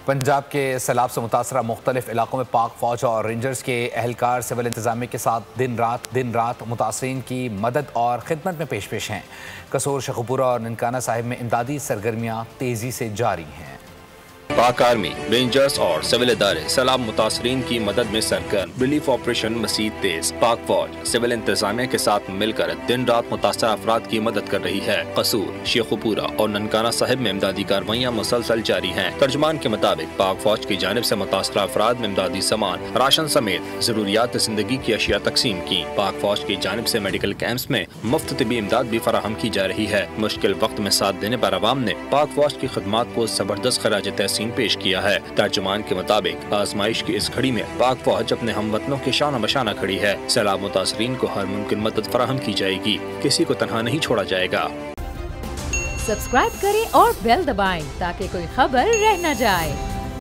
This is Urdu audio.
پنجاب کے سیلاب سے متاثرہ مختلف علاقوں میں پاک فوج اور رینجرز کے اہلکار سول انتظامیہ کے ساتھ دن رات متاثرین کی مدد اور خدمت میں پیش ہیں۔ قصور، شیخوپورہ اور ننکانہ صاحب میں امدادی سرگرمیاں تیزی سے جاری ہیں۔ پاک آرمی، رینجرز اور سول ادارے سیلاب متاثرین کی مدد میں سرگرم۔ ریلیف آپریشن مزید تیز۔ پاک فوج سول انتظامیہ کے ساتھ مل کر دن رات متاثرہ افراد کی مدد کر رہی ہے۔ قصور، شیخوپورہ اور ننکانہ صاحب میں امدادی کارروائیاں مسلسل جاری ہیں۔ ترجمان کے مطابق پاک فوج کی جانب سے متاثرہ افراد میں امدادی سامان، راشن سمیت ضروریات زندگی کی اشیاء تقسیم کی۔ پاک فوج کی جانب سے میڈیکل کیمپس میں مفت طبی امداد بھی فراہم کی جا رہی ہے۔ مشکل وقت میں ساتھ دینے پر عوام نے پاک فوج کی خدمات کو زبردست خراج تحسین پیش کیا ہے۔ ترجمان کے مطابق آزمائش کی اس گھڑی میں پاک فوج اپنے ہم وطنوں کے شانہ بشانہ کھڑی ہے۔ سیلاب متاثرین کو ہر ممکن مدد فراہم کی جائے گی، کسی کو تنہا نہیں چھوڑا جائے گا۔ سبسکرائب کریں اور بیل دبائیں تاکہ کوئی خبر رہ نہ جائے۔